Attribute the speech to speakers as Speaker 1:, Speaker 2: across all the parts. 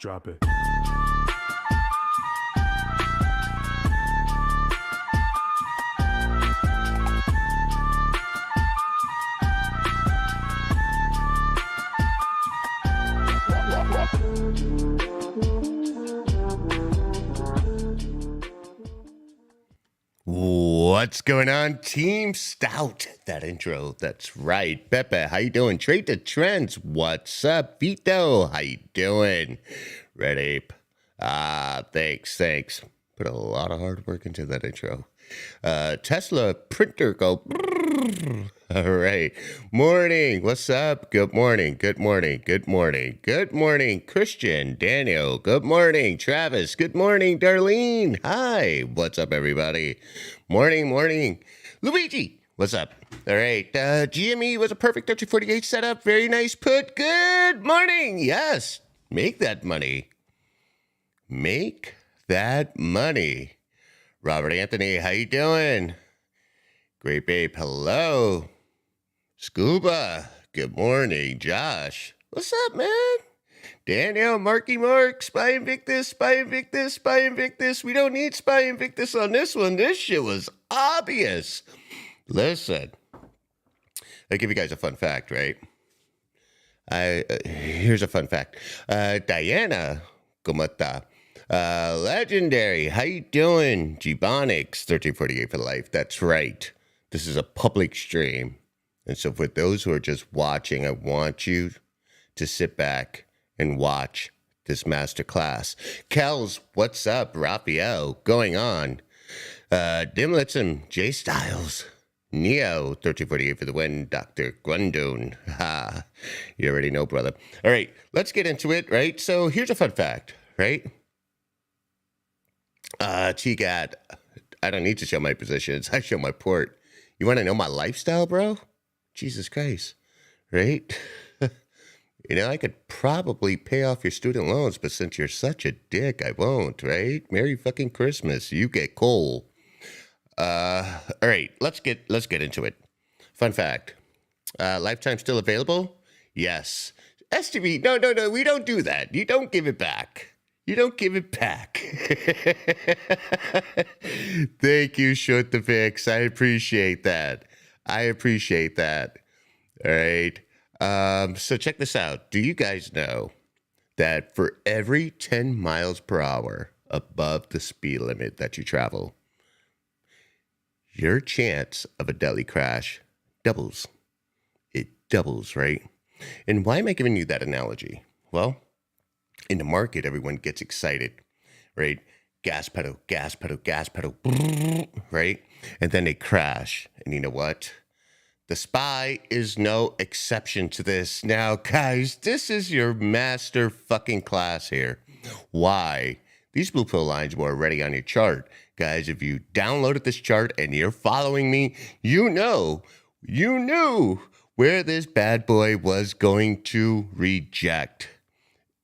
Speaker 1: Drop it.
Speaker 2: What's going on, Team Stout? That intro, that's right. Pepe, how you doing? Trade the Trends, what's up? Vito, how you doing? Red Ape, thanks. Put a lot of hard work into that intro. Tesla printer go brrr. All right. Morning. What's up? Good morning. Good morning. Christian, Daniel. Good morning. Travis. Good morning. Darlene. Hi. What's up, everybody? Morning. Luigi. What's up? All right. GME was a perfect 1348 setup. Very nice put. Good morning. Yes. Make that money. Robert Anthony, how you doing? Great Babe, hello. Scuba, good morning. Josh, what's up, man? Daniel, Marky Mark, Spy Invictus. We don't need Spy Invictus on this one. This shit was obvious. Listen, I'll give you guys a fun fact, right? Here's a fun fact. Diana, kumata. Legendary, how you doing? Gbonics, 1348 for life. That's right. This is a public stream. And so for those who are just watching, I want you to sit back and watch this masterclass. Kels, what's up? Raphael, going on? Dimlitzum, J Styles, Neo, 1348 for the win. Dr. Grundone. Ha, you already know, brother. All right, let's get into it, right? So here's a fun fact, right? TGAT, I don't need to show my positions. I show my port. You want to know my lifestyle, bro? Jesus Christ, right? I could probably pay off your student loans, but since you're such a dick, I won't, right? Merry fucking Christmas. You get coal. All right, let's get into it. Fun fact. Lifetime still available? Yes. STV, no, we don't do that. You don't give it back. Thank you, Shoot the Fix. I appreciate that. All right. So check this out. Do you guys know that for every 10 miles per hour above the speed limit that you travel, your chance of a deadly crash doubles? It doubles, right? And why am I giving you that analogy? Well, in the market, everyone gets excited, right? Gas pedal, right? And then they crash. And you know what? The SPY is no exception to this. Now, guys, this is your master fucking class here. Why? These blue pill lines were already on your chart. Guys, if you downloaded this chart and you're following me, you knew where this bad boy was going to reject.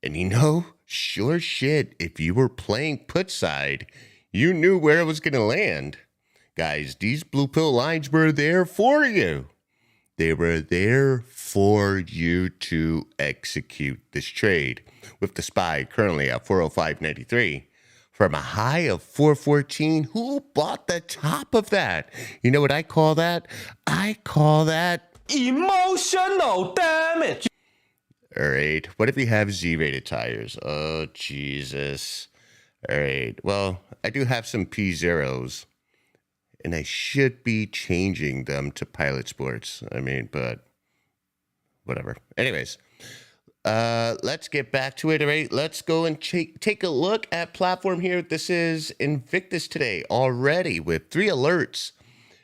Speaker 2: And sure shit, if you were playing put side, you knew where it was going to land. Guys, these blue pill lines were there for you. They were there for you to execute this trade. With the SPY currently at 405.93 from a high of 414. Who bought the top of that? You know what I call that? I call that
Speaker 3: emotional damage.
Speaker 2: All right. What if you have Z-rated tires? Oh, Jesus. All right. Well, I do have some P0s, and I should be changing them to Pilot Sports. But whatever. Anyways, let's get back to it. All right. Let's go and take a look at platform here. This is Invictus today already with 3 alerts,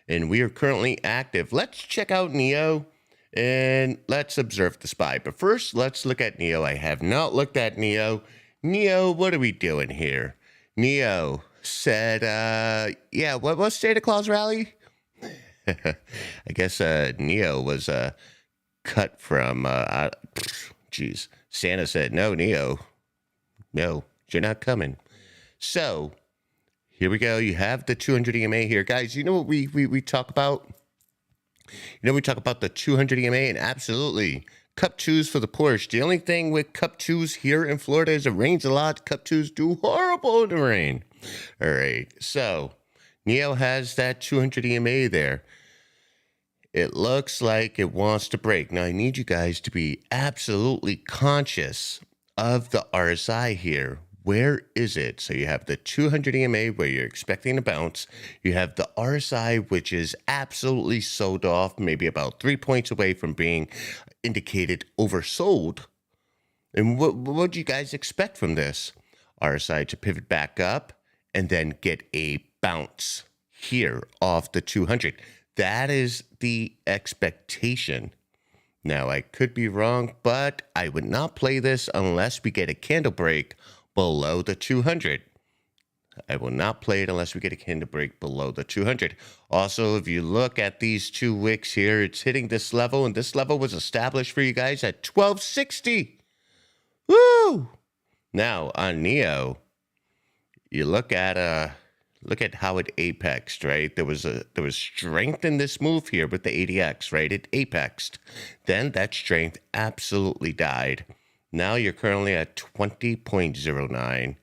Speaker 2: and we are currently active. Let's check out Neo. And let's observe the SPY. But first, let's look at Neo. I have not looked at Neo. Neo, what are we doing here? Neo said, what Santa Claus rally? I guess Neo was cut from, Santa said, no, Neo. No, you're not coming. So, here we go. You have the 200 EMA here. Guys, you know what we talk about? We talk about the 200 EMA, and absolutely, Cup 2s for the Porsche. The only thing with Cup 2s here in Florida is it rains a lot. Cup 2s do horrible in the rain. All right, so Neo has that 200 EMA there. It looks like it wants to break. Now, I need you guys to be absolutely conscious of the RSI here. Where is it? So you have the 200 EMA where you're expecting to bounce. You have the RSI, which is absolutely sold off, maybe about 3 points away from being indicated oversold. And what do you guys expect from this? RSI to pivot back up and then get a bounce here off the 200. That is the expectation. Now, I could be wrong, but I would not play this unless we get a candle break below the 200. I will not play it unless we get a candle break below the 200. Also, if you look at these 2 wicks here, it's hitting this level, and this level was established for you guys at 1260. Woo! Now, on Neo, you look at how it apexed, right? There was strength in this move here with the ADX, right? It apexed. Then that strength absolutely died. Now you're currently at 20.09.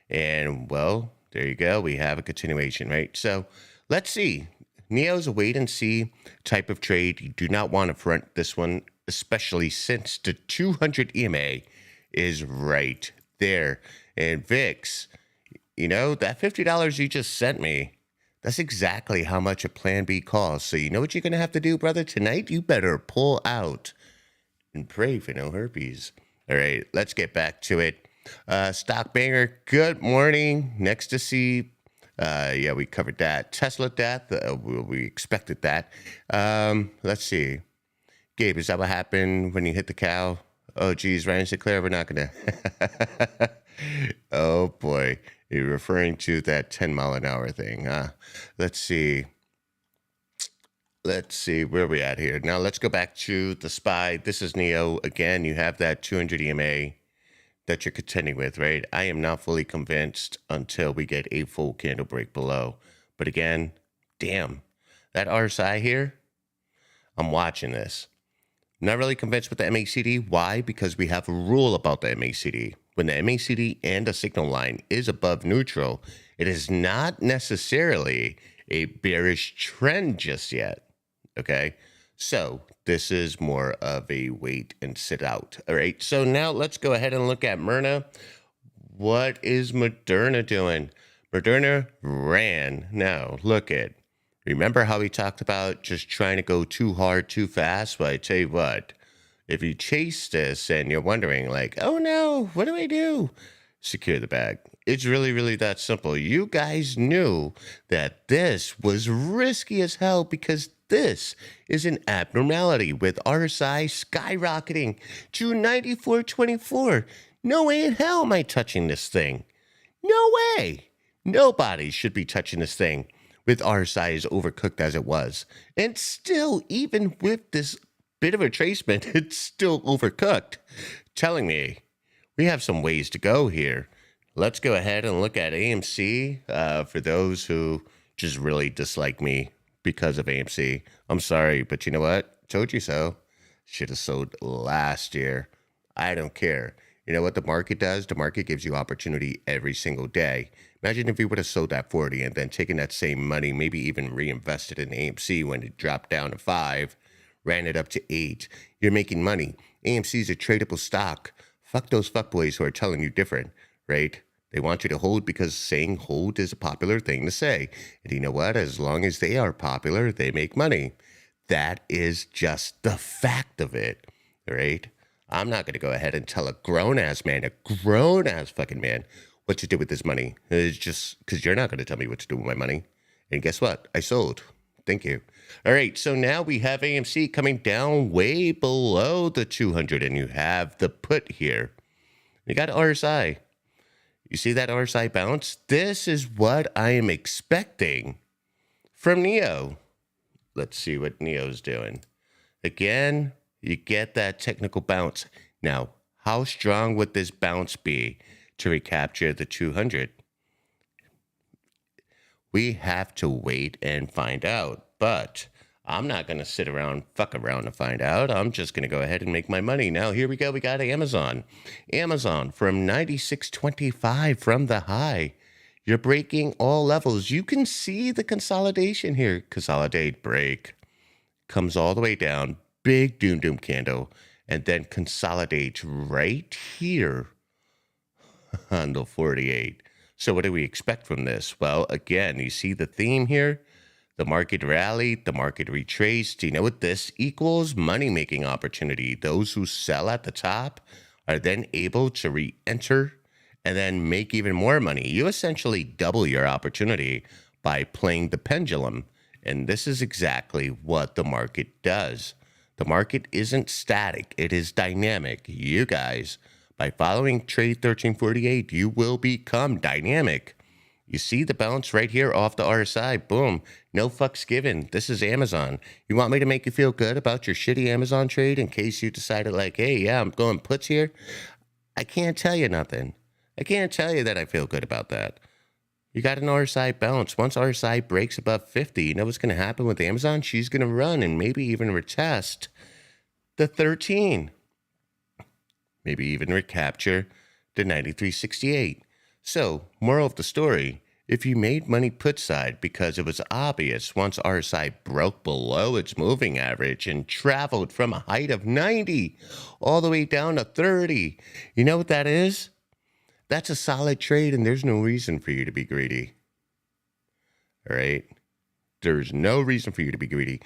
Speaker 2: And, well, there you go. We have a continuation, right? So let's see. Neo's a wait and see type of trade. You do not want to front this one, especially since the 200 EMA is right there. And VIX, you know, that $50 you just sent me, that's exactly how much a Plan B costs. So you know what you're going to have to do, brother? Tonight, you better pull out and pray for no herpes. All right, let's get back to it. Stock banger, good morning. Next to see, yeah, we covered that. Tesla death, we expected that. Let's see. Gabe, is that what happened when you hit the cow? Oh, geez, Ryan Sinclair, we're not going to. Oh, boy. You're referring to that 10-mile-an-hour thing, huh? Let's see. Let's see where we at here. Now, let's go back to the SPY. This is Neo. Again, you have that 200 EMA that you're contending with, right? I am not fully convinced until we get a full candle break below. But again, damn, that RSI here, I'm watching this. Not really convinced with the MACD. Why? Because we have a rule about the MACD. When the MACD and the signal line is above neutral, it is not necessarily a bearish trend just yet. Okay, so this is more of a wait and sit out. All right, so now let's go ahead and look at Myrna. What is Moderna doing? Moderna ran. Now, look at, remember how we talked about just trying to go too hard, too fast? Well, I tell you what, if you chase this and you're wondering like, oh no, what do I do? Secure the bag. It's really, really that simple. You guys knew that this was risky as hell because this is an abnormality with RSI skyrocketing to 94.24. No way in hell am I touching this thing. No way. Nobody should be touching this thing with RSI as overcooked as it was. And still, even with this bit of a retracement, it's still overcooked. Telling me we have some ways to go here. Let's go ahead and look at AMC. For those who just really dislike me because of AMC, I'm sorry, but you know what? Told you so. Should have sold last year. I don't care. You know what the market does? The market gives you opportunity every single day. Imagine if you would have sold at 40 and then taken that same money, maybe even reinvested in AMC when it dropped down to 5, ran it up to 8. You're making money. AMC is a tradable stock. Fuck those fuckboys who are telling you different, right? They want you to hold because saying hold is a popular thing to say. And you know what? As long as they are popular, they make money. That is just the fact of it, right? I'm not going to go ahead and tell a grown-ass man, a grown-ass fucking man, what to do with this money. It's just because you're not going to tell me what to do with my money. And guess what? I sold. Thank you. All right, so now we have AMC coming down way below the 200, and you have the put here. You got RSI. You see that RSI bounce? This is what I am expecting from Neo. Let's see what Neo's doing. Again, you get that technical bounce. Now, how strong would this bounce be to recapture the 200? We have to wait and find out. But I'm not going to sit around, fuck around to find out. I'm just going to go ahead and make my money. Now, here we go. We got Amazon. Amazon from 96.25 from the high. You're breaking all levels. You can see the consolidation here. Consolidate, break. Comes all the way down. Big doom candle. And then consolidates right here on the 48. So what do we expect from this? Well, again, you see the theme here? The market rallied, the market retraced. Do you know what this equals? Money-making opportunity. Those who sell at the top are then able to re-enter and then make even more money. You essentially double your opportunity by playing the pendulum. And this is exactly what the market does. The market isn't static. It is dynamic. You guys, by following Trade 1348, you will become dynamic. You see the bounce right here off the RSI. Boom. No fucks given. This is Amazon. You want me to make you feel good about your shitty Amazon trade in case you decided like, hey, yeah, I'm going puts here? I can't tell you nothing. I can't tell you that I feel good about that. You got an RSI bounce. Once RSI breaks above 50, you know what's going to happen with Amazon? She's going to run and maybe even retest the 13. Maybe even recapture the 93.68. So, moral of the story, if you made money put side because it was obvious once RSI broke below its moving average and traveled from a height of 90 all the way down to 30, you know what that is? That's a solid trade and there's no reason for you to be greedy. All right? There's no reason for you to be greedy.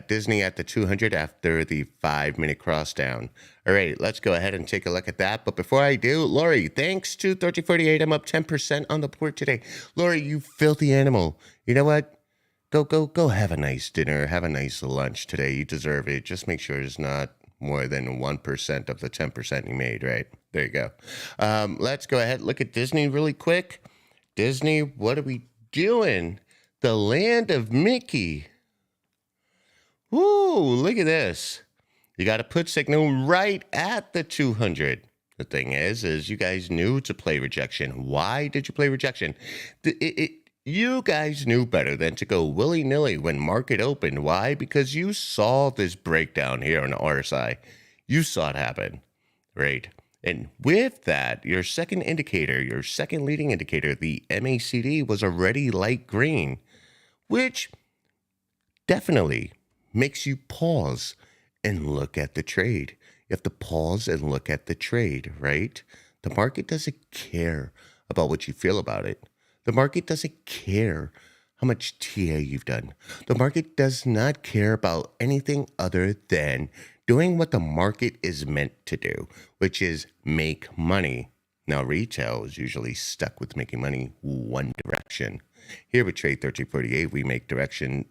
Speaker 2: Disney at the 200 after the 5-minute cross down. All right, let's go ahead and take a look at that. But before I do, Lori, thanks to 1348, I'm up 10% on the port today. Lori, you filthy animal. You know what? Go have a nice dinner. Have a nice lunch today. You deserve it. Just make sure it's not more than 1% of the 10% you made, right? There you go. Let's go ahead and look at Disney really quick. Disney, what are we doing? The land of Mickey. Ooh, look at this. You got a put signal right at the 200. The thing is you guys knew to play rejection. Why did you play rejection? You guys knew better than to go willy-nilly when market opened. Why? Because you saw this breakdown here on the RSI. You saw it happen, right? And with that, your second indicator, your second leading indicator, the MACD was already light green, which definitely makes you pause and look at the trade. You have to pause and look at the trade, right? The market doesn't care about what you feel about it. The market doesn't care how much TA you've done. The market does not care about anything other than doing what the market is meant to do, which is make money. Now, retail is usually stuck with making money one direction. Here with Trade 1348,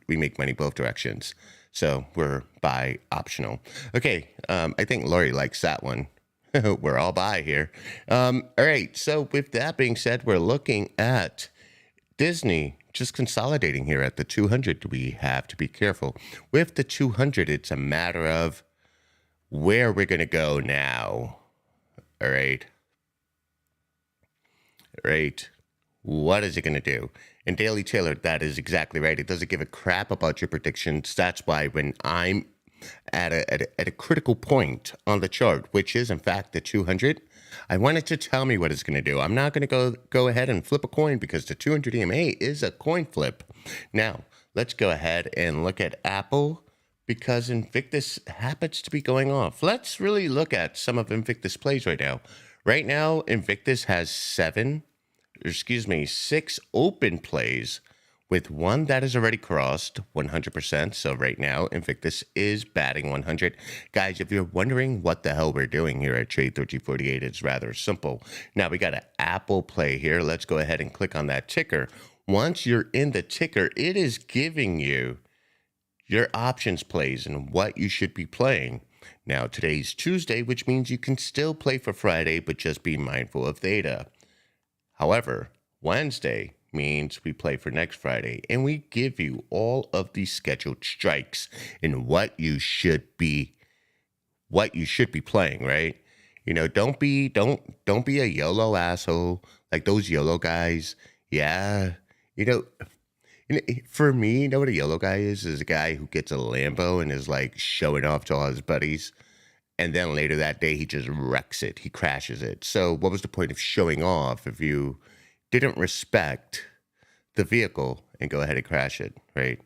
Speaker 2: we make money both directions. So we're buy optional. Okay, I think Lori likes that one. We're all buy here. All right, so with that being said, we're looking at Disney just consolidating here at the 200. We have to be careful. With the 200, it's a matter of where we're going to go now. All right. Right. What is it going to do? And Daily Taylor, that is exactly right. It doesn't give a crap about your predictions. That's why when I'm at a critical point on the chart, which is in fact the 200, I want it to tell me what it's going to do. I'm not going to go ahead and flip a coin because the 200 EMA is a coin flip. Now, let's go ahead and look at Apple because Invictus happens to be going off. Let's really look at some of Invictus plays right now. Right now, Invictus has 6 open plays with one that is already crossed 100%. So right now, Invictus is batting 100. Guys, if you're wondering what the hell we're doing here at Trade 1348, it's rather simple. Now, we got an Apple play here. Let's go ahead and click on that ticker. Once you're in the ticker, it is giving you your options plays and what you should be playing. Now, today's Tuesday, which means you can still play for Friday, but just be mindful of theta. However, Wednesday means we play for next Friday, and we give you all of the scheduled strikes and what you should be playing, right? You know, don't be a YOLO asshole like those YOLO guys. Yeah, you know, For me, you know what a YOLO guy is? Is a guy who gets a Lambo and is like showing off to all his buddies. And then later that day, he just wrecks it. He crashes it. So what was the point of showing off if you didn't respect the vehicle and go ahead and crash it, right?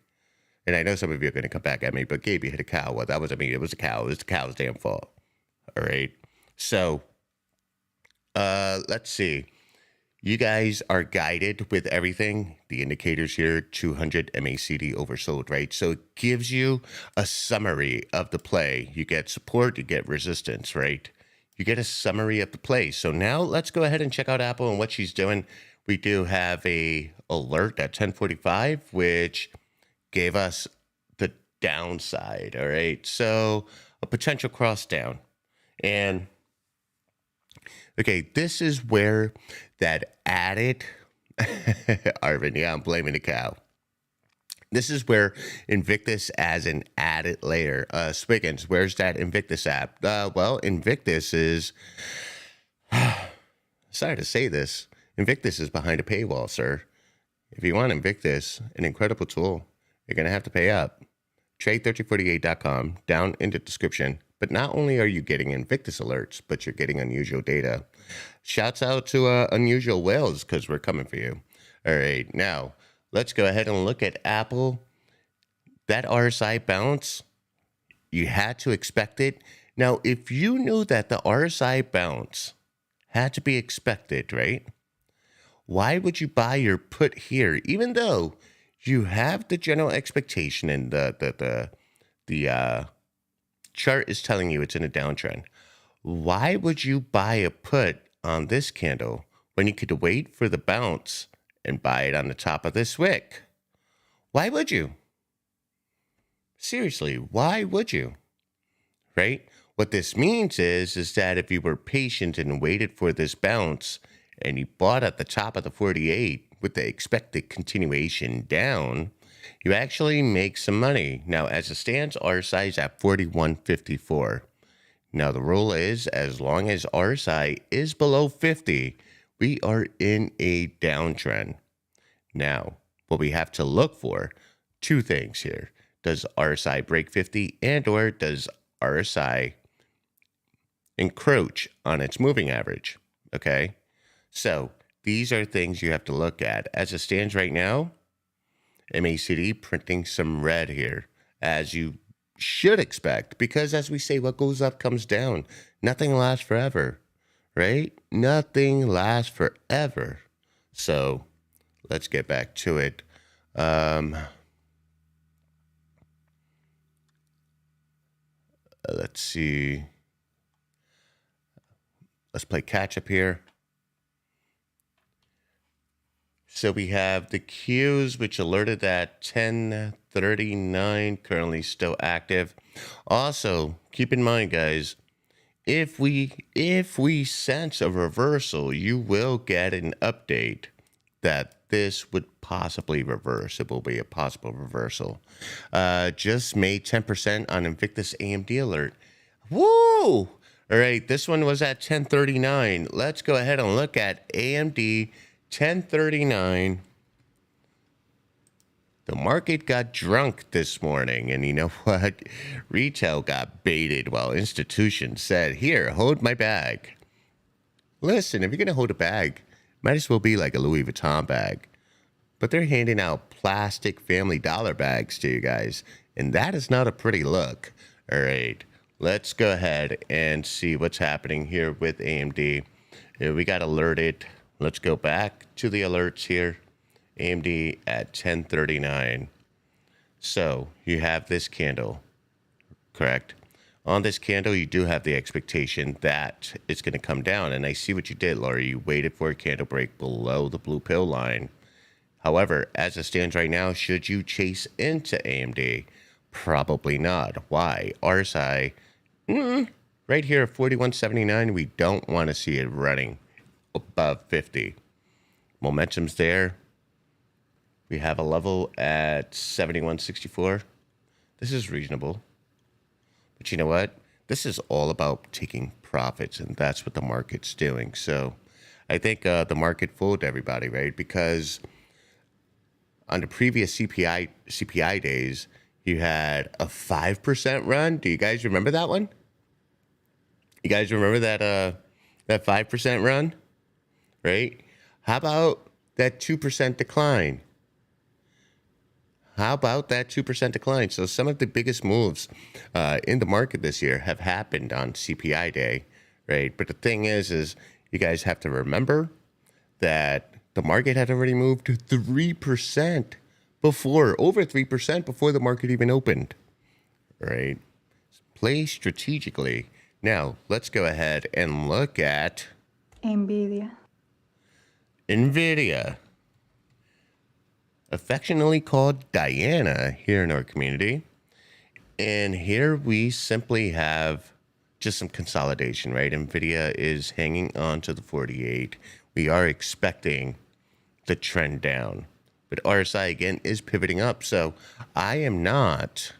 Speaker 2: And I know some of you are going to come back at me, but Gabe, you hit a cow. Well, that wasn't me. It was a cow. It was the cow's damn fault. All right. So let's see. You guys are guided with everything. The indicators here, 200 MACD oversold, right? So it gives you a summary of the play. You get support, you get resistance, right? You get a summary of the play. So now let's go ahead and check out Apple and what she's doing. We do have a alert at 10:45, which gave us the downside, all right? So a potential cross down. And okay, this is where that added, Arvin, yeah, I'm blaming the cow. This is where Invictus as an added layer. Swiggins, where's that Invictus app? Well, Invictus is, sorry to say this, Invictus is behind a paywall, sir. If you want Invictus, an incredible tool, you're going to have to pay up. Trade1348.com, down in the description. But not only are you getting Invictus alerts, but you're getting unusual data. Shouts out to Unusual Whales because we're coming for you. All right, now let's go ahead and look at Apple. That RSI bounce, you had to expect it. Now, if you knew that the RSI bounce had to be expected, right? Why would you buy your put here, even though you have the general expectation and the chart is telling you it's in a downtrend? Why would you buy a put on this candle when you could wait for the bounce and buy it on the top of this wick? Why would you? Seriously, why would you? Right? What this means is that if you were patient and waited for this bounce and you bought at the top of the 48 with the expected continuation down, you actually make some money. Now, as it stands, RSI is at 41.54. Now, the rule is as long as RSI is below 50, we are in a downtrend. Now, what we have to look for, two things here. Does RSI break 50 and or does RSI encroach on its moving average? Okay, so these are things you have to look at. As it stands right now, MACD printing some red here, as you should expect, because as we say, what goes up comes down. Nothing lasts forever, right? Nothing lasts forever. So let's get back to it. Let's see. Let's play catch up here. So we have the queues, which alerted at 10:39, currently still active. Also, keep in mind, guys, if we sense a reversal, you will get an update that this would possibly reverse. It will be a possible reversal. Just made 10% on Invictus AMD alert. Woo! All right, this one was at 10:39. Let's go ahead and look at AMD 10:39. The market got drunk this morning, and you know what? Retail got baited while institutions said, here, hold my bag. Listen, if you're going to hold a bag, might as well be like a Louis Vuitton bag. But they're handing out plastic Family Dollar bags to you guys, and that is not a pretty look. All right, let's go ahead and see what's happening here with AMD. We got alerted. Let's go back to the alerts here. AMD at 10:39. So you have this candle, correct? On this candle, you do have the expectation that it's going to come down. And I see what you did, Laurie. You waited for a candle break below the blue pill line. However, as it stands right now, should you chase into AMD? Probably not. Why? RSI, right here at 41.79, we don't want to see it running above 50. Momentum's there. We have a level at 71.64. This is reasonable. But you know what? This is all about taking profits, and that's what the market's doing. So I think the market fooled everybody, right? Because on the previous CPI days, you had a 5% run. Do you guys remember that one? You guys remember that 5% run, right? How about that 2% decline? How about that 2% decline? So some of the biggest moves in the market this year have happened on CPI day, right? But the thing is you guys have to remember that the market had already moved to 3% before, over 3% before the market even opened, right? Play strategically. Now, let's go ahead and look at
Speaker 1: Nvidia.
Speaker 2: Nvidia, affectionately called Diana here in our community. And here we simply have just some consolidation, right? Nvidia is hanging on to the 48. We are expecting the trend down, but RSI again is pivoting up. So I am not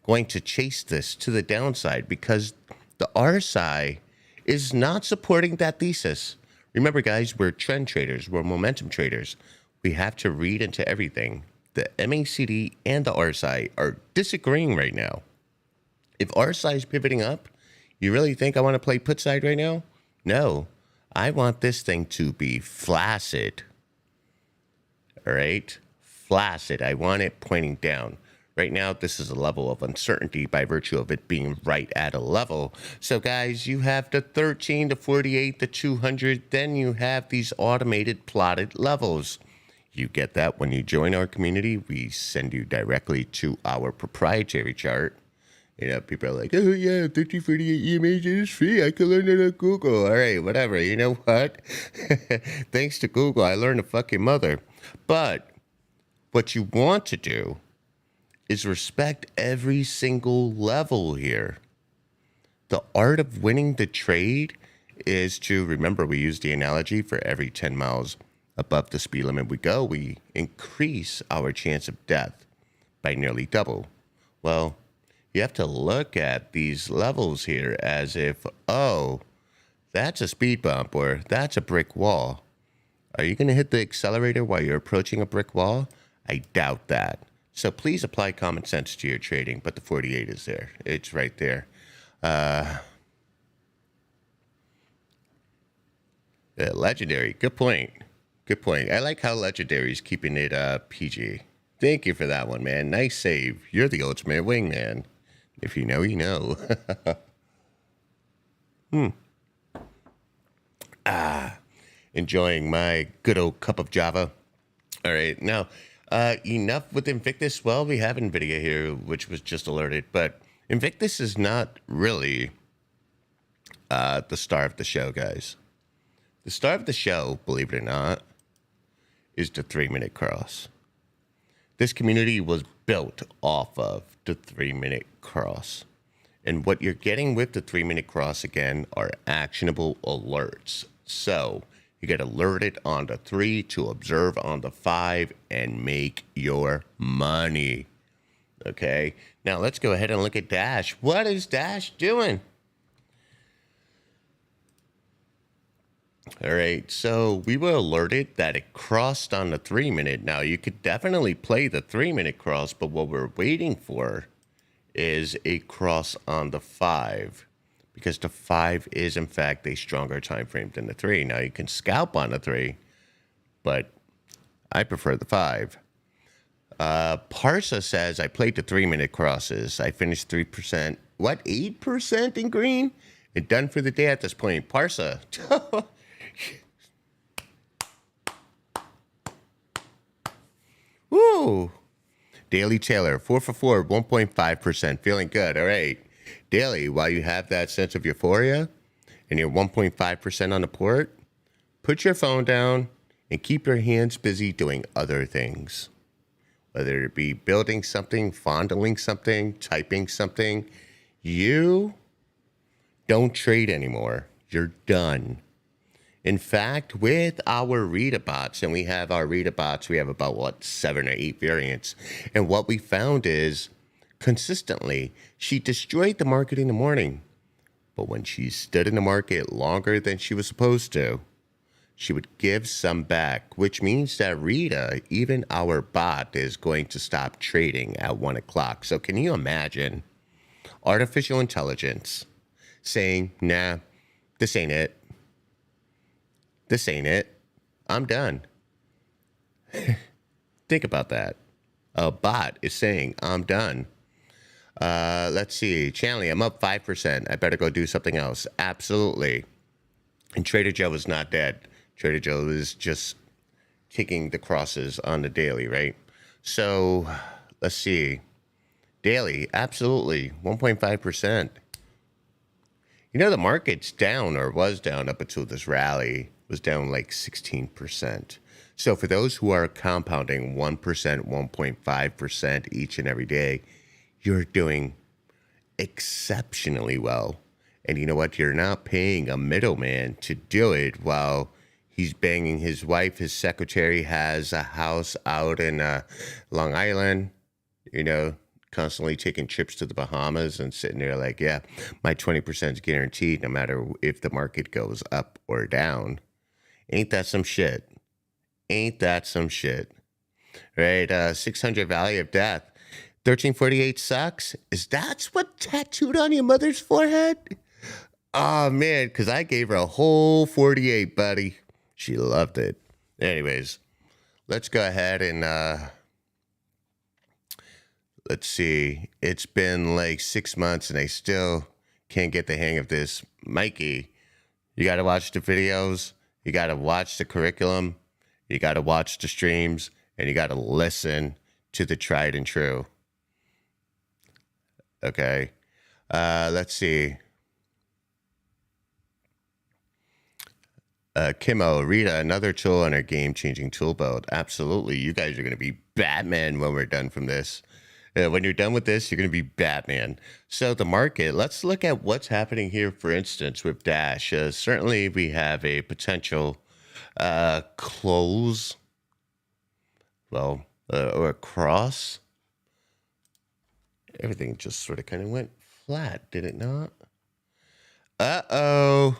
Speaker 2: going to chase this to the downside because the RSI is not supporting that thesis. Remember, guys, we're trend traders. We're momentum traders. We have to read into everything. The MACD and the RSI are disagreeing right now. If RSI is pivoting up, you really think I want to play put side right now? No, I want this thing to be flaccid. All right? Flaccid. I want it pointing down. Right now, this is a level of uncertainty by virtue of it being right at a level. So, guys, you have the 13, the 48, the 200. Then you have these automated plotted levels. You get that when you join our community. We send you directly to our proprietary chart. You know, people are like, oh, yeah, 1348 EMA is free. I can learn it on Google. All right, whatever. You know what? Thanks to Google, I learned a fucking mother. But what you want to do is respect every single level here. The art of winning the trade is to, remember, we use the analogy for every 10 miles above the speed limit we go, we increase our chance of death by nearly double. Well, you have to look at these levels here as if, oh, that's a speed bump or that's a brick wall. Are you going to hit the accelerator while you're approaching a brick wall? I doubt that. So please apply common sense to your trading, but the 48 is there. It's right there. Legendary, good point. Good point. I like how Legendary is keeping it PG. Thank you for that one, man. Nice save. You're the ultimate wingman. If you know, you know. Enjoying my good old cup of Java. All right, now, enough with Invictus. Well, we have Nvidia here, which was just alerted, but Invictus is not really the star of the show, guys. The star of the show, believe it or not, is the 3-minute cross. This community was built off of the 3-minute cross. And what you're getting with the 3-minute cross, again, are actionable alerts. So you get alerted on the 3 to observe on the 5 and make your money. Okay, now let's go ahead and look at Dash. What is Dash doing? All right, so we were alerted that it crossed on the 3-minute. Now, you could definitely play the 3-minute cross, but what we're waiting for is a cross on the 5, because the 5 is, in fact, a stronger time frame than the 3. Now, you can scalp on the 3, but I prefer the 5. Parsa says, I played the 3-minute crosses. I finished 3%, 8% in green? And done for the day at this point. Parsa. Woo! Daily Taylor, 4 for 4, 1.5%. Feeling good. All right. Daily, while you have that sense of euphoria and you're 1.5% on the port, put your phone down and keep your hands busy doing other things. Whether it be building something, fondling something, typing something, you don't trade anymore. You're done. In fact, with our Rita bots, and we have our Rita bots, we have about, 7 or 8 variants. And what we found is, consistently, she destroyed the market in the morning. But when she stood in the market longer than she was supposed to, she would give some back, which means that Rita, even our bot, is going to stop trading at 1 o'clock. So can you imagine artificial intelligence saying, nah, this ain't it. This ain't it. I'm done. Think about that. A bot is saying, I'm done. Let's see. Chanley, I'm up 5%. I better go do something else. Absolutely. And Trader Joe is not dead. Trader Joe is just kicking the crosses on the daily, right? So let's see. Daily, absolutely. 1.5%. You know, the market's down or was down up until this rally, was down like 16%. So for those who are compounding 1%, 1.5% each and every day, you're doing exceptionally well. And you know what? You're not paying a middleman to do it while he's banging his wife. His secretary has a house out in Long Island, you know, constantly taking trips to the Bahamas and sitting there like, yeah, my 20% is guaranteed no matter if the market goes up or down. Ain't that some shit? Ain't that some shit? Right? 600 Valley of Death. 1348 sucks? Is that what tattooed on your mother's forehead? Oh, man, because I gave her a whole 48, buddy. She loved it. Anyways, let's go ahead and let's see. It's been like 6 months and I still can't get the hang of this. Mikey, you got to watch the videos. You got to watch the curriculum. You got to watch the streams. And you got to listen to the tried and true. Okay. Let's see. Kimo, Rita, another tool on our game-changing tool belt. Absolutely. You guys are going to be Batman when we're done from this. When you're done with this, you're going to be Batman. So the market, let's look at what's happening here, for instance, with Dash. Certainly, we have a potential close, well, or a cross. Everything just sort of kind of went flat, did it not? Uh-oh.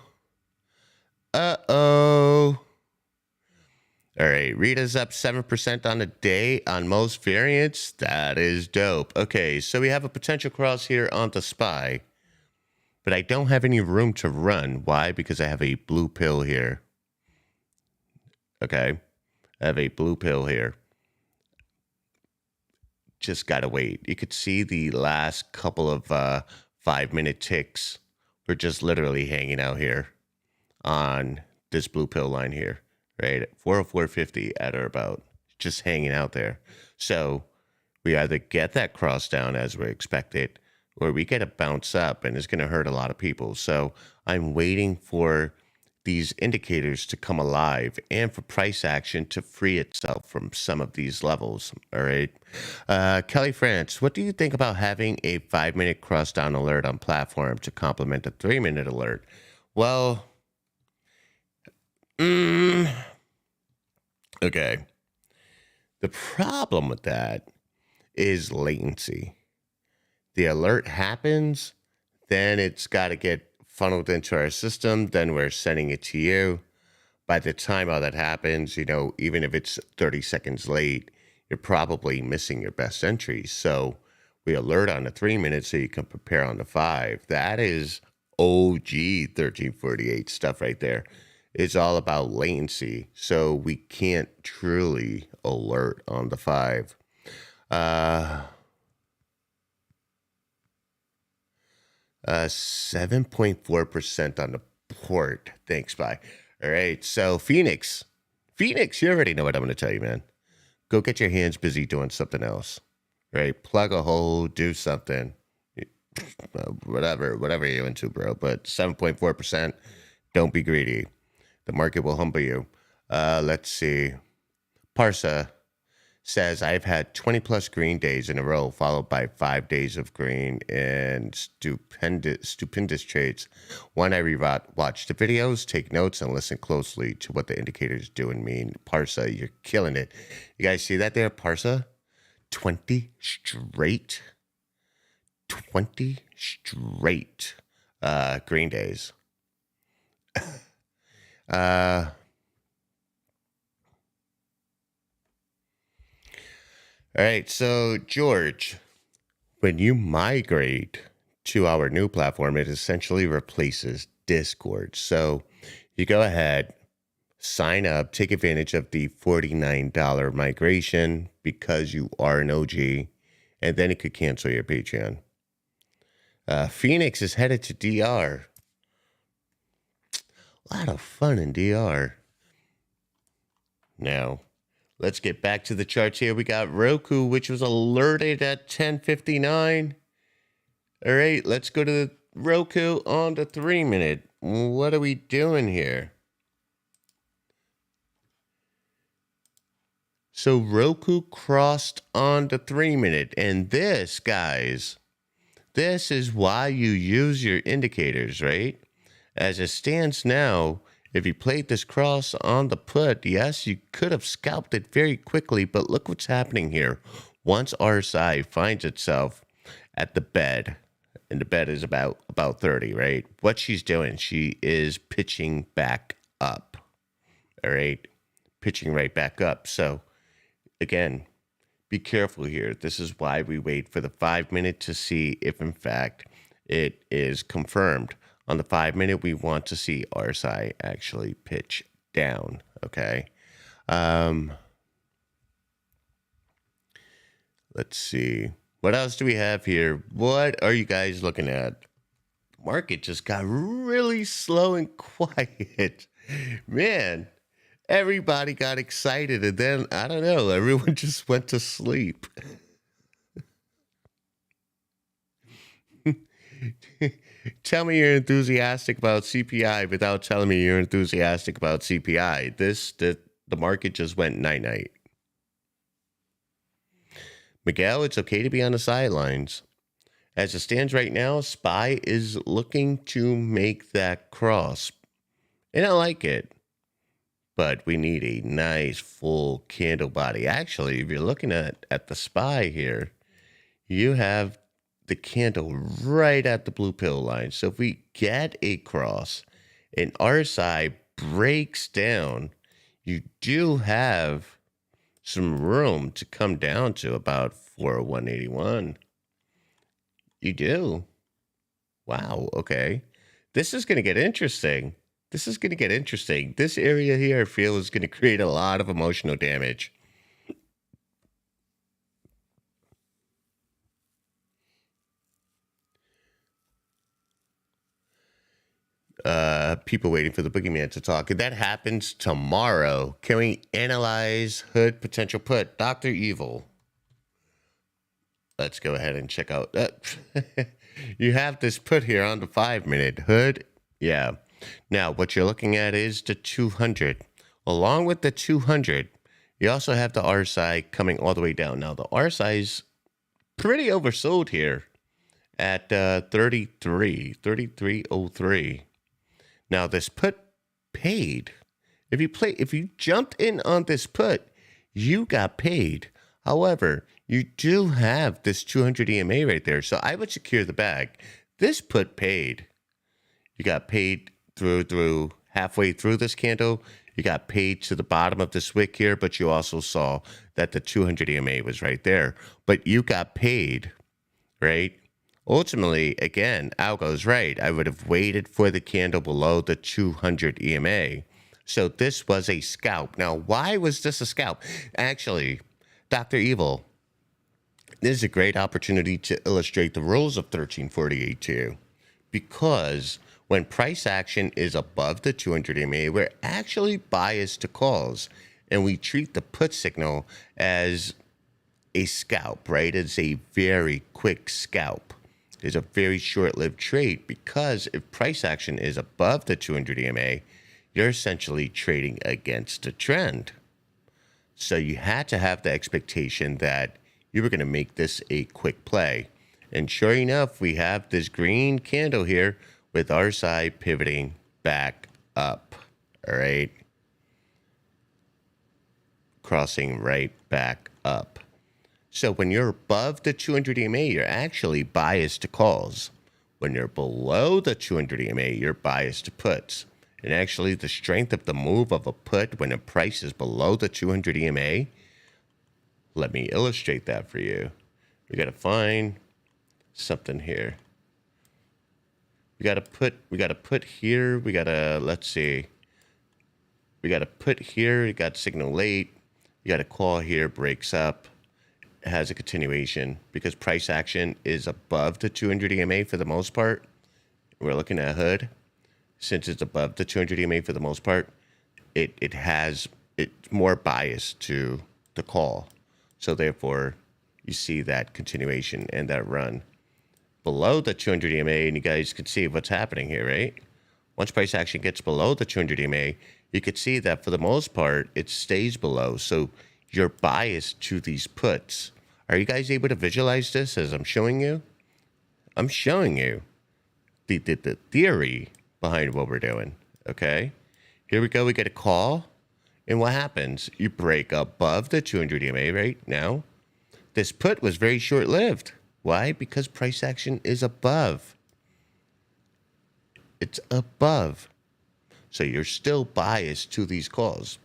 Speaker 2: Uh-oh. All right, Rita's up 7% on the day on most variants. That is dope. Okay, so we have a potential cross here on the SPY, but I don't have any room to run. Why? Because I have a blue pill here. Okay, I have a blue pill here. Just gotta wait. You could see the last couple of 5-minute ticks. We're just literally hanging out here on this blue pill line here, right? 404.50 at or about, just hanging out there. So we either get that cross down as we expected, or we get a bounce up, and it's going to hurt a lot of people. So I'm waiting for these indicators to come alive and for price action to free itself from some of these levels. All right. Kelly France, what do you think about having a 5-minute cross down alert on platform to complement a 3-minute alert? Well, okay. The problem with that is latency. The alert happens, then it's got to get funneled into our system, then we're sending it to you. By the time all that happens, you know, even if it's 30 seconds late, you're probably missing your best entries. So we alert on the 3 minutes so you can prepare on the 5. That is OG 1348 stuff right there. It's all about latency. So we can't truly alert on the 5. 7.4% on the port. Thanks, bye. All right, so Phoenix, you already know what I'm going to tell you, man. Go get your hands busy doing something else, right? Plug a hole, do something, whatever you're into, bro. But 7.4%, don't be greedy. The market will humble you. Let's see. Parsa says, I've had 20 plus green days in a row, followed by 5 days of green and stupendous trades. When I watch the videos, take notes, and listen closely to what the indicators do and mean. Parsa, you're killing it. You guys see that there, Parsa? 20 straight green days. All right, so George, when you migrate to our new platform, it essentially replaces Discord. So you go ahead, sign up, take advantage of the $49 migration because you are an OG, and then it could cancel your Patreon. Phoenix is headed to DR. A lot of fun in DR. Now, let's get back to the charts here. We got Roku, which was alerted at 10:59. All right, let's go to the Roku on the 3-minute. What are we doing here? So Roku crossed on the 3-minute. And this, guys, this is why you use your indicators, right? As it stands now, if you played this cross on the put, yes, you could have scalped it very quickly, but look what's happening here. Once RSI finds itself at the bed, and the bed is about 30, right? What she's doing, she is pitching back up, all right? Pitching right back up. So, again, be careful here. This is why we wait for the 5-minute to see if, in fact, it is confirmed. On the 5-minute, we want to see RSI actually pitch down, okay? Let's see. What else do we have here? What are you guys looking at? The market just got really slow and quiet. Man, everybody got excited, and then, I don't know, everyone just went to sleep. Tell me you're enthusiastic about CPI without telling me you're enthusiastic about CPI. The market just went night-night. Miguel, it's okay to be on the sidelines. As it stands right now, SPY is looking to make that cross. And I like it. But we need a nice full candle body. Actually, if you're looking at the SPY here, you have the candle right at the blue pill line. So if we get a cross and RSI breaks down, you do have some room to come down to about 401.81. You do. Wow, okay. This is going to get interesting. This area here, I feel, is going to create a lot of emotional damage. People waiting for the boogeyman to talk. If that happens tomorrow, can we analyze hood potential put? Dr. Evil. Let's go ahead and check out that. You have this put here on the 5-minute hood. Yeah. Now, what you're looking at is the 200. Along with the 200, you also have the RSI coming all the way down. Now, the RSI is pretty oversold here at 33.03. Now, this put paid. If you jumped in on this put, you got paid. However, you do have this 200 EMA right there, so I would secure the bag. This put paid. You got paid through halfway through this candle. You got paid to the bottom of this wick here, but you also saw that the 200 EMA was right there. But you got paid, right? Ultimately, again, Algo's right. I would have waited for the candle below the 200 EMA. So this was a scalp. Now, why was this a scalp? Actually, Dr. Evil, this is a great opportunity to illustrate the rules of 1348 too. Because when price action is above the 200 EMA, we're actually biased to calls. And we treat the put signal as a scalp, right? It's a very quick scalp. It's a very short-lived trade because if price action is above the 200 EMA, you're essentially trading against the trend. So you had to have the expectation that you were going to make this a quick play. And sure enough, we have this green candle here with RSI pivoting back up, all right? Crossing right back up. So when you're above the 200 EMA, you're actually biased to calls. When you're below the 200 EMA, you're biased to puts. And actually, the strength of the move of a put when the price is below the 200 EMA Let me illustrate that for you. We got to find something here. We got to put here. Let's see. We got to put here. You got signal late. You got a call here, breaks up. It has a continuation because price action is above the 200 EMA for the most part. We're looking at hood. Since it's above the 200 EMA for the most part, it's more biased to the call. So therefore, you see that continuation and that run below the 200 EMA, and you guys can see what's happening here, right? Once price action gets below the 200 EMA, you can see that for the most part, it stays below. So you're biased to these puts. Are you guys able to visualize this as I'm showing you? I'm showing you the theory behind what we're doing, okay? Here we go. We get a call. And what happens? You break above the 200 EMA right now. This put was very short-lived. Why? Because price action is above. It's above. So you're still biased to these calls.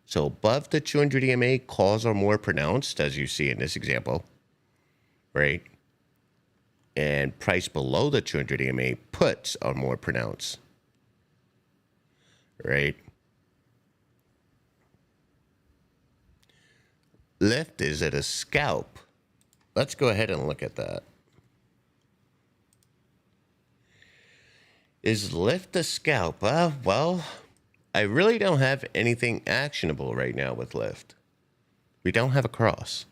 Speaker 2: So above the 200 EMA, calls are more pronounced, as you see in this example, right? And price below the 200 EMA, puts are more pronounced, right? Lift is at a scalp. Let's go ahead and look at that. Is lift a scalp? Well, I really don't have anything actionable right now with lift. We don't have a cross.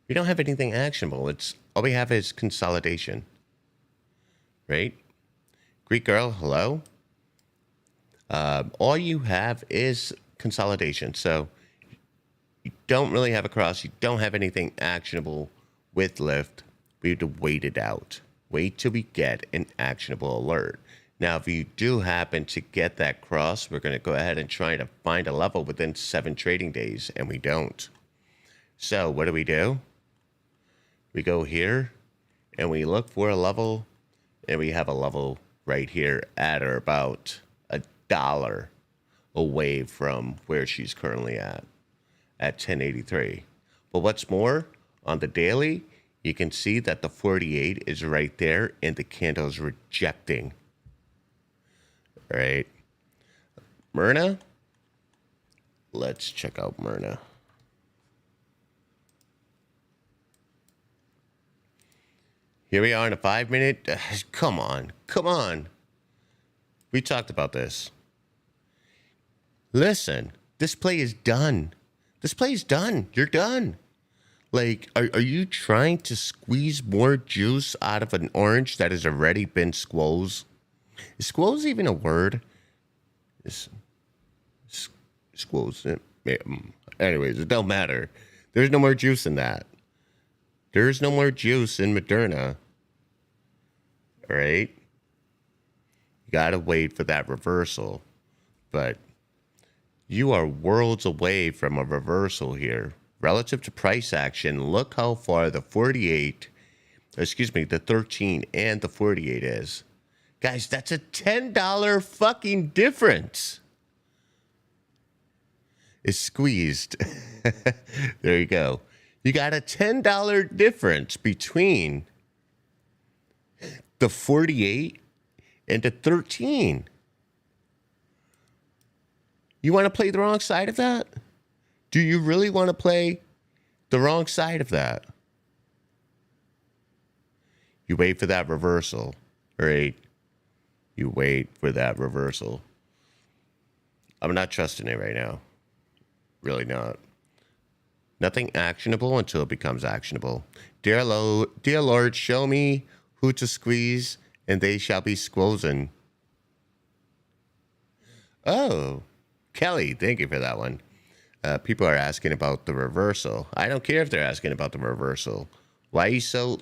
Speaker 2: We don't have anything actionable. All we have is consolidation, right? Greek girl, hello. All you have is consolidation. So you don't really have a cross. You don't have anything actionable with lift. We have to wait it out. Wait till we get an actionable alert. Now, if you do happen to get that cross, we're going to go ahead and try to find a level within 7 trading days, and we don't. So what do? We go here, and we look for a level, and we have a level right here at or about $1 away from where she's currently at 1083. But what's more, on the daily, you can see that the 48 is right there, and the candle's rejecting. All right, Myrna. Let's check out Myrna. Here we are in a 5-minute. Come on. We talked about this. Listen, this play is done. You're done. Like, are you trying to squeeze more juice out of an orange that has already been squoze? Is squoze even a word? Squoze. Anyways, it don't matter. There's no more juice in that. There's no more juice in Moderna. All right? You gotta wait for that reversal. But you are worlds away from a reversal here. Relative to price action, look how far the 13 and the 48 is. Guys, that's a $10 fucking difference. It's squeezed. There you go. You got a $10 difference between the 48 and the 13. You want to play the wrong side of that? Do you really want to play the wrong side of that? You wait for that reversal, right? You wait for that reversal. I'm not trusting it right now. Really not. Nothing actionable until it becomes actionable. Dear Lord, show me who to squeeze, and they shall be squozen. Oh, Kelly, thank you for that one. People are asking about the reversal. I don't care if they're asking about the reversal. Why are you so,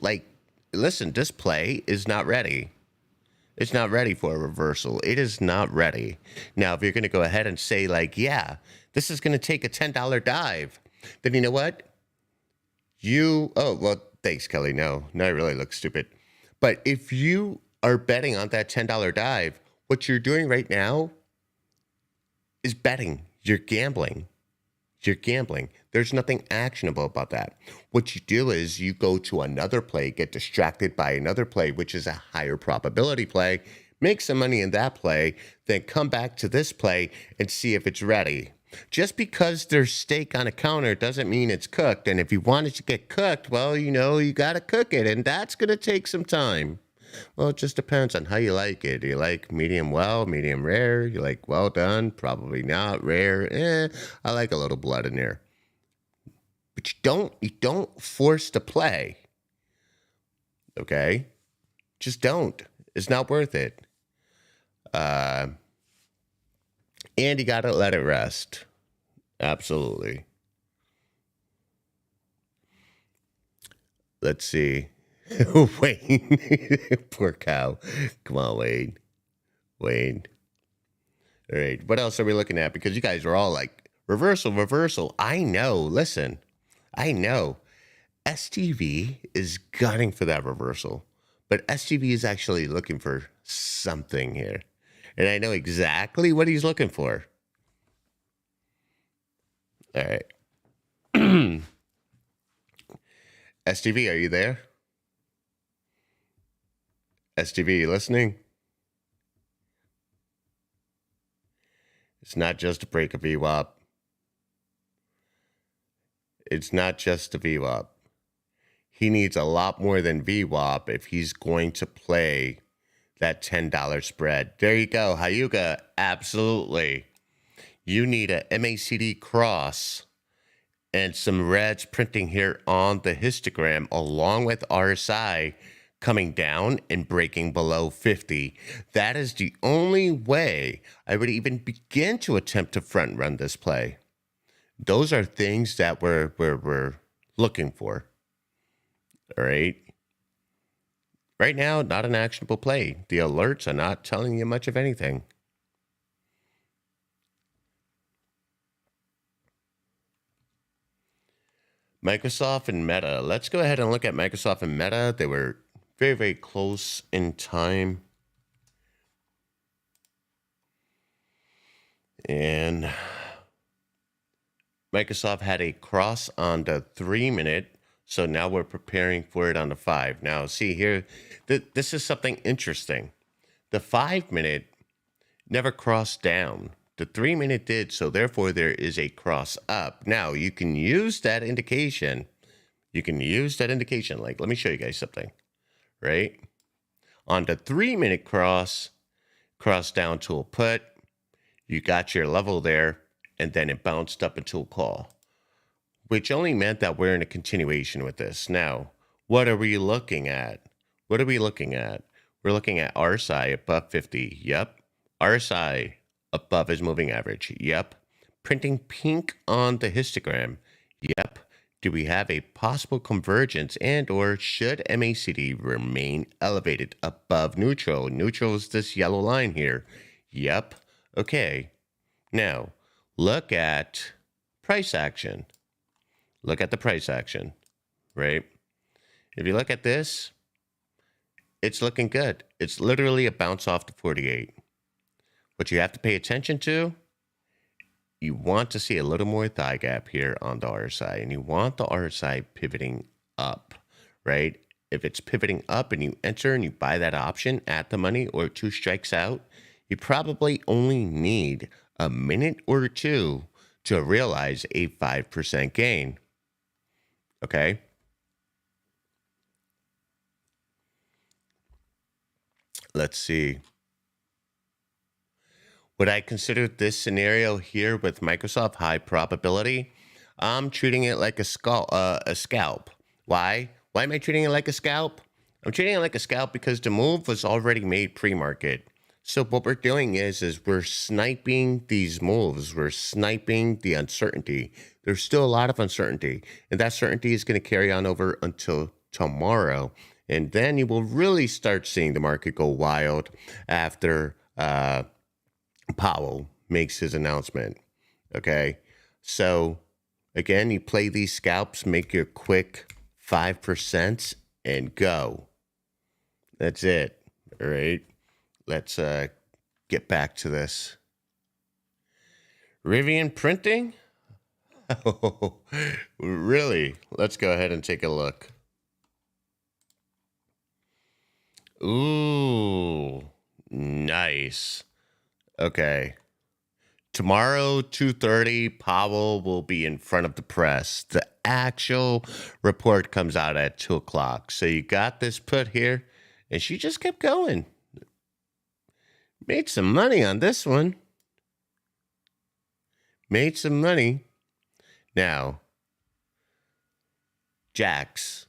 Speaker 2: listen, this play is not ready. It's not ready for a reversal. It is not ready. Now, if you're going to go ahead and say, yeah, this is going to take a $10 dive, then you know what? Thanks, Kelly. No, I really look stupid. But if you are betting on that $10 dive, what you're doing right now is betting. You're gambling. You're gambling. There's nothing actionable about that. What you do is you go to another play, get distracted by another play, which is a higher probability play, make some money in that play, then come back to this play and see if it's ready. Just because there's steak on a counter doesn't mean it's cooked. And if you want it to get cooked, well, you got to cook it. And that's going to take some time. Well, it just depends on how you like it. Do you like medium well, medium rare? You like well done? Probably not. Rare? I like a little blood in there. But you don't force the play. Okay? Just don't. It's not worth it. And you got to let it rest. Absolutely. Let's see. Wayne. Poor cow. Come on, Wayne. Wayne. All right. What else are we looking at? Because you guys are all like, reversal. I know. Listen. I know. STV is gunning for that reversal. But STV is actually looking for something here. And I know exactly what he's looking for. All right. STV, are you there? STV, you listening? It's not just a break of VWAP. It's not just a VWAP. He needs a lot more than VWAP if he's going to play that $10 spread. There you go, Hyuga. Absolutely. You need a MACD cross and some reds printing here on the histogram along with RSI coming down and breaking below 50. That is the only way I would even begin to attempt to front run this play. Those are things that we're looking for. All right. Right now, not an actionable play. The alerts are not telling you much of anything. Microsoft and Meta. Let's go ahead and look at Microsoft and Meta. They were very, very close in time. And Microsoft had a cross on the 3-minute. So now we're preparing for it on the 5. Now, see here, this is something interesting. The 5-minute never crossed down. The 3-minute did, so therefore there is a cross up. Now, you can use that indication. Like, let me show you guys something, right? On the 3-minute cross down to a put, you got your level there, and then it bounced up into a call, which only meant that we're in a continuation with this. Now, what are we looking at? We're looking at RSI above 50. Yep. RSI above his moving average. Yep. Printing pink on the histogram. Yep. Do we have a possible convergence and or should MACD remain elevated above neutral? Neutral is this yellow line here. Yep. Okay. Now, look at price action. Look at the price action, right? If you look at this, it's looking good. It's literally a bounce off to 48. What you have to pay attention to, you want to see a little more thigh gap here on the RSI, and you want the RSI pivoting up, right? If it's pivoting up and you enter and you buy that option at the money or 2 strikes out, you probably only need a minute or 2 to realize a 5% gain. Okay. Let's see. Would I consider this scenario here with Microsoft high probability? I'm treating it like a scalp. Why? Why am I treating it like a scalp? I'm treating it like a scalp because the move was already made pre-market. So what we're doing is we're sniping these moves. We're sniping the uncertainty. There's still a lot of uncertainty, and that certainty is going to carry on over until tomorrow. And then you will really start seeing the market go wild after Powell makes his announcement. Okay. So again, you play these scalps, make your quick 5% and go. That's it. All right. Let's get back to this. Rivian printing. Oh, really? Let's go ahead and take a look. Ooh, nice. Okay. Tomorrow, 2:30, Powell will be in front of the press. The actual report comes out at 2 o'clock. So you got this put here, and she just kept going. Made some money on this one. Made some money. Now, Jax,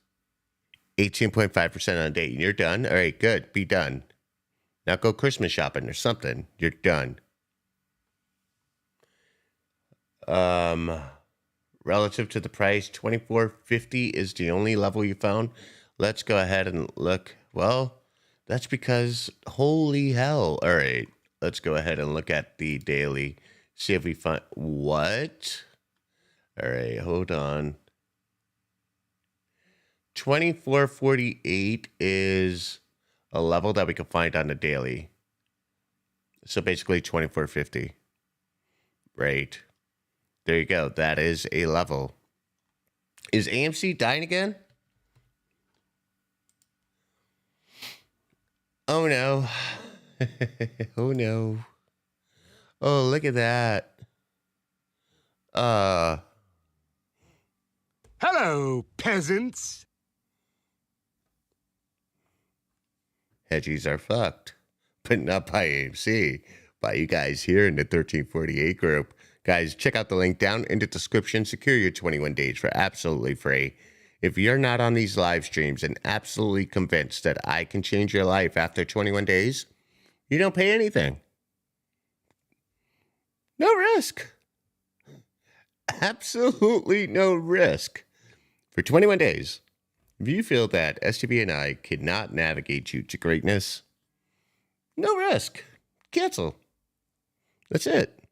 Speaker 2: 18.5% on a date. You're done? All right, good. Be done. Now go Christmas shopping or something. You're done. Relative to the price, 24.50 is the only level you found. Let's go ahead and look. Well, that's because holy hell. All right, let's go ahead and look at the daily. See if we find what? All right, hold on. 24.48 is a level that we can find on the daily. So basically 24.50. Right. There you go. That is a level. Is AMC dying again? Oh no. Oh no. Oh, look at that.
Speaker 1: Hello, peasants.
Speaker 2: Hedgies are fucked. But not by AMC. By you guys here in the 1348 group. Guys, check out the link down in the description. Secure your 21 days for absolutely free. If you're not on these live streams and absolutely convinced that I can change your life after 21 days, you don't pay anything. No risk. Absolutely no risk. For 21 days, if you feel that STB and I cannot navigate you to greatness, no risk. Cancel. That's it.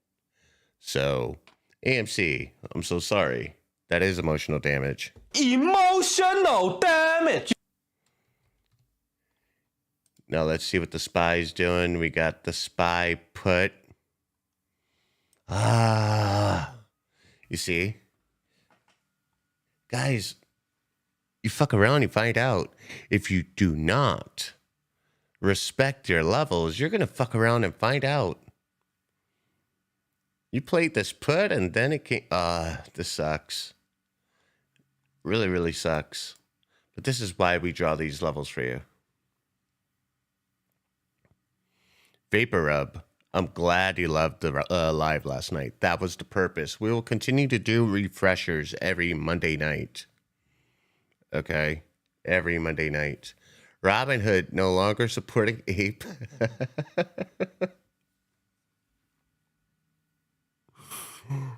Speaker 2: So, AMC, I'm so sorry. That is emotional damage.
Speaker 3: Emotional damage.
Speaker 2: Now let's see what the spy's doing. We got the spy put. You see? Guys, you fuck around, you find out. If you do not respect your levels, you're going to fuck around and find out. You played this put and then it came. This sucks. Really, really sucks. But this is why we draw these levels for you. Vapor Rub. I'm glad you loved the live last night. That was the purpose. We will continue to do refreshers every Monday night. Okay? Every Monday night. Robinhood no longer supporting Ape.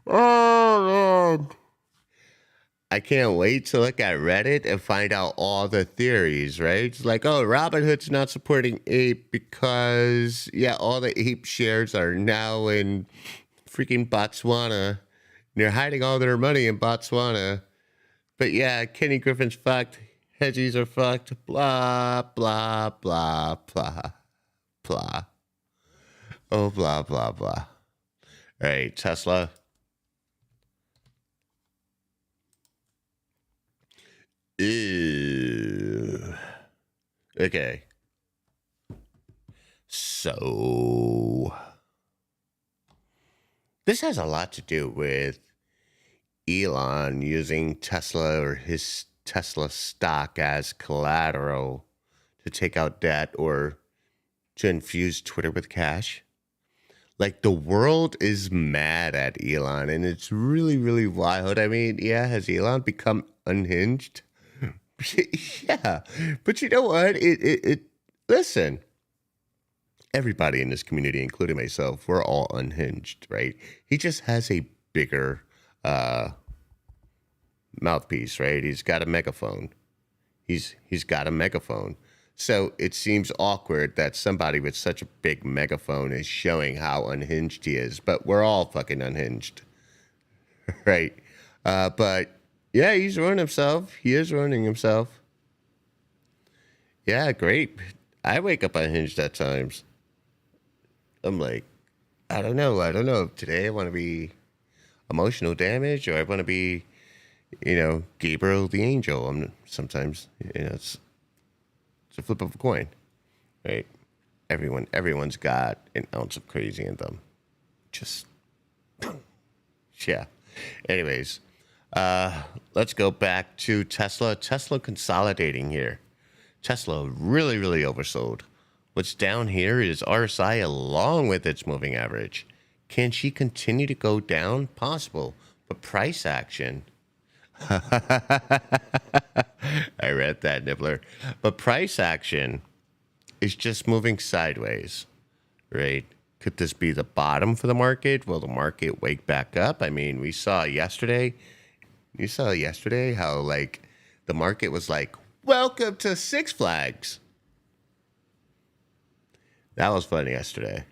Speaker 2: Oh, man. I can't wait to look at Reddit and find out all the theories, right? It's like, oh, Robinhood's not supporting Ape because, yeah, all the Ape shares are now in freaking Botswana. And they're hiding all their money in Botswana. But yeah, Kenny Griffin's fucked. Hedgies are fucked. Blah, blah, blah, blah, blah. Oh, blah, blah, blah. All right, Tesla. Ew. Okay. So, this has a lot to do with Elon using Tesla or his Tesla stock as collateral to take out debt or to infuse Twitter with cash. Like, the world is mad at Elon, and it's really, really wild. I mean, yeah, has Elon become unhinged? Yeah, but you know what? Listen, everybody in this community, including myself, we're all unhinged, right? He just has a bigger mouthpiece, right? He's got a megaphone. He's got a megaphone. So it seems awkward that somebody with such a big megaphone is showing how unhinged he is, but we're all fucking unhinged, right? But yeah, he's ruining himself. He is ruining himself. Yeah, great. I wake up unhinged at times. I'm like, I don't know. Today I want to be emotional damage, or I want to be, Gabriel the angel. Sometimes, it's a flip of a coin, right? Everyone's got an ounce of crazy in them. Just, yeah. Anyways, let's go back to Tesla. Tesla consolidating here. Tesla really, really oversold. What's down here is RSI along with its moving average. Can she continue to go down? Possible. But price action. I read that, Nibbler. But price action is just moving sideways, right? Could this be the bottom for the market? Will the market wake back up? I mean, we saw yesterday. You saw yesterday how, like, the market was like, welcome to Six Flags. That was fun yesterday.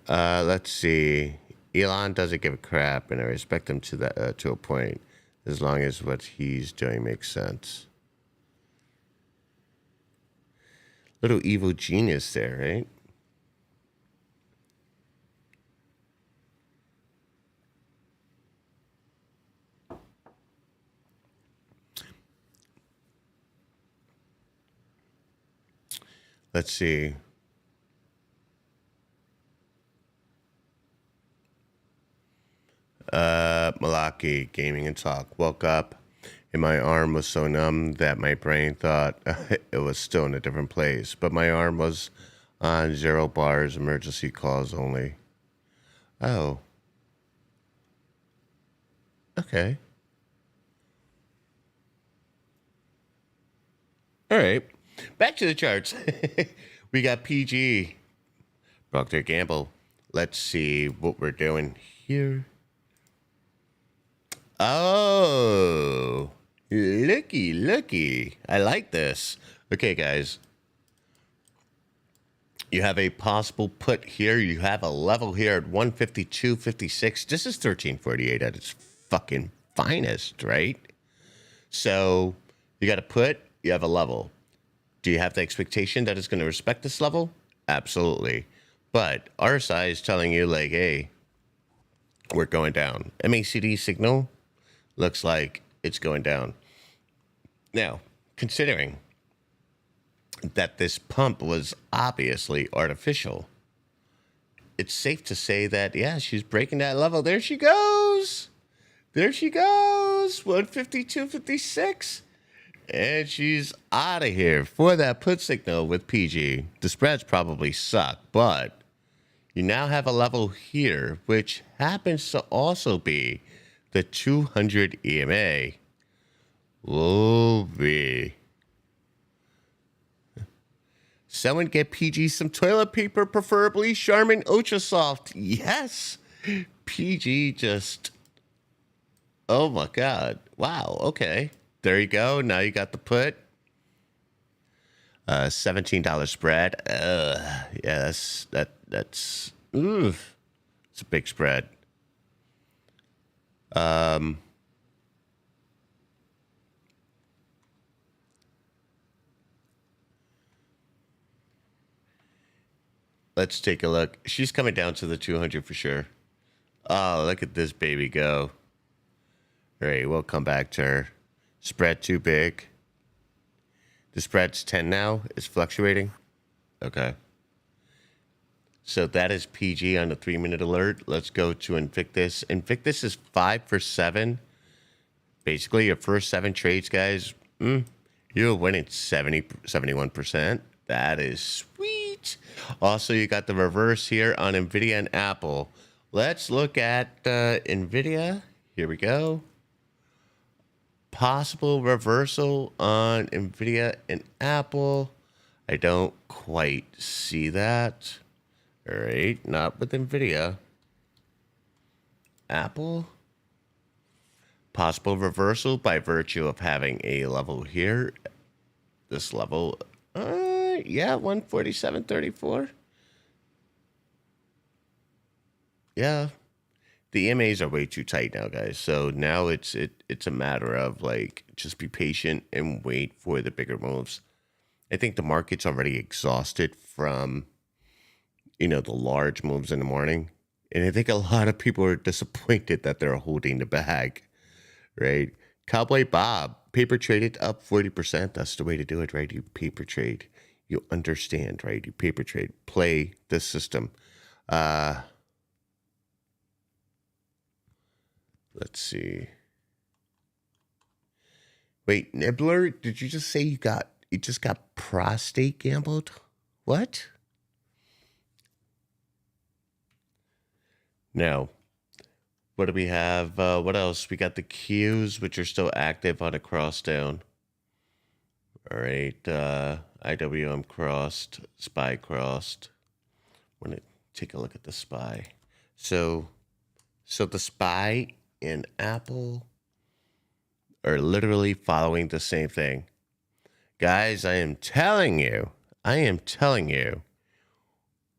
Speaker 2: Let's see. Elon doesn't give a crap, and I respect him to a point, as long as what he's doing makes sense. Little evil genius there, right? Let's see. Malaki, Gaming and Talk. Woke up and my arm was so numb that my brain thought it was still in a different place. But my arm was on 0 bars, emergency calls only. Oh. Okay. All right. Back to the charts. We got PG. Proctor Gamble. Let's see what we're doing here. Oh, looky. I like this. Okay, guys. You have a possible put here. You have a level here at 152.56. This is 1348 at its fucking finest, right? So you got a put, you have a level. Do you have the expectation that it's going to respect this level? Absolutely. But RSI is telling you, like, hey, we're going down. MACD signal looks like it's going down. Now, considering that this pump was obviously artificial, it's safe to say that, yeah, she's breaking that level. There she goes. 152.56. And she's out of here for that put signal with PG. The spreads probably suck, but you now have a level here, which happens to also be the 200 EMA. Oh, be. Someone get PG some toilet paper, preferably Charmin Ultra Soft. Yes. PG just... Oh, my God. Wow. Okay. There you go. Now you got the put. $17 spread. Yeah, that's oof. It's a big spread. Let's take a look. She's coming down to the 200 for sure. Oh, look at this baby go. All right, we'll come back to her. Spread too big. The spread's 10 now. It's fluctuating. Okay. So that is PG on the 3-minute alert. Let's go to Invictus. Invictus is 5 for 7. Basically, your first 7 trades, guys, you're winning 71%. That is sweet. Also, you got the reverse here on Nvidia and Apple. Let's look at Nvidia. Here we go. Possible reversal on Nvidia and Apple. I don't quite see that. All right, not with Nvidia. Apple. Possible reversal by virtue of having a level here. This level, yeah, 147.34. Yeah. The EMAs are way too tight now, guys. So now it's a matter of, like, just be patient and wait for the bigger moves. I think the market's already exhausted from, the large moves in the morning. And I think a lot of people are disappointed that they're holding the bag, right? Cowboy Bob, paper traded up 40%. That's the way to do it, right? You paper trade. You understand, right? You paper trade. Play the system. Let's see. Wait, Nibbler, did you just say you just got prostate gambled? What? No. What do we have? What else? We got the Qs, which are still active on a cross down. All right. IWM crossed, SPY crossed. I'm going to take a look at the SPY. So the SPY and Apple are literally following the same thing. Guys, I am telling you,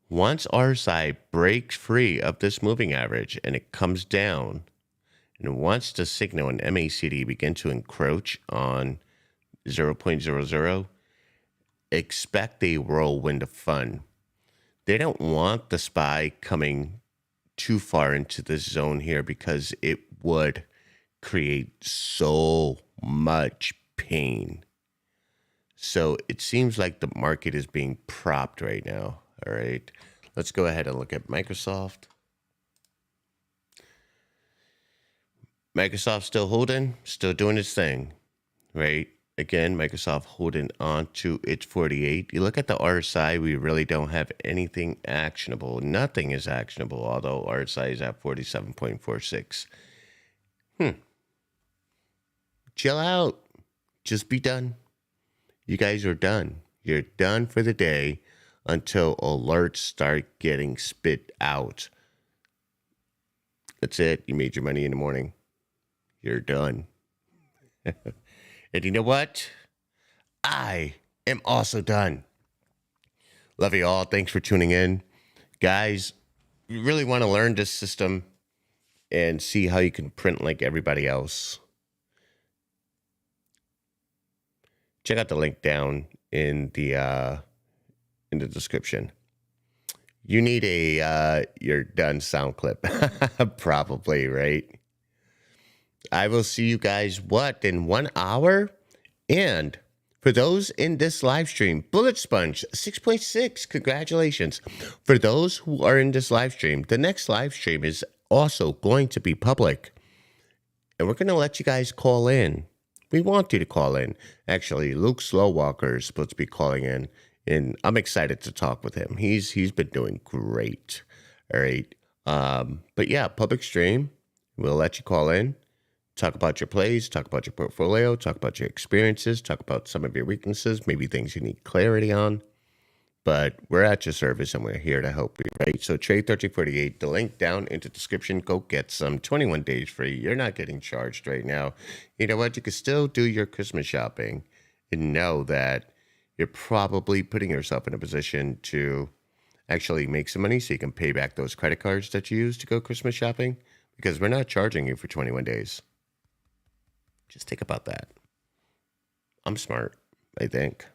Speaker 2: once RSI breaks free of this moving average and it comes down, and once the signal and MACD begin to encroach on 0.00, expect a whirlwind of fun. They don't want the SPY coming too far into this zone here because it would create so much pain. So it seems like the market is being propped right now. All right, let's go ahead and look at Microsoft. Microsoft still holding, still doing its thing, right? Again, Microsoft holding on to its 48. You look at the RSI, we really don't have anything actionable. Nothing is actionable, although RSI is at 47.46. Chill out. Just be done. You guys are done. You're done for the day until alerts start getting spit out. That's it. You made your money in the morning. You're done. And you know what? I am also done. Love you all. Thanks for tuning in. Guys, you really want to learn this system and see how you can print like everybody else. Check out the link down in the description. You need a you're done sound clip. Probably, right? I will see you guys, in 1 hour? And for those in this live stream, Bullet Sponge 6.6, congratulations. For those who are in this live stream, the next live stream is also going to be public. And we're going to let you guys call in. We want you to call in. Actually, Luke Slowwalker is supposed to be calling in, and I'm excited to talk with him. He's been doing great. All right. But yeah, public stream. We'll let you call in. Talk about your plays, talk about your portfolio, talk about your experiences, talk about some of your weaknesses, maybe things you need clarity on. But we're at your service and we're here to help you, right? So Trade 1348, the link down in the description. Go get some 21 days free. You're not getting charged right now. You know what? You can still do your Christmas shopping and know that you're probably putting yourself in a position to actually make some money so you can pay back those credit cards that you use to go Christmas shopping, because we're not charging you for 21 days. Just think about that. I'm smart, I think.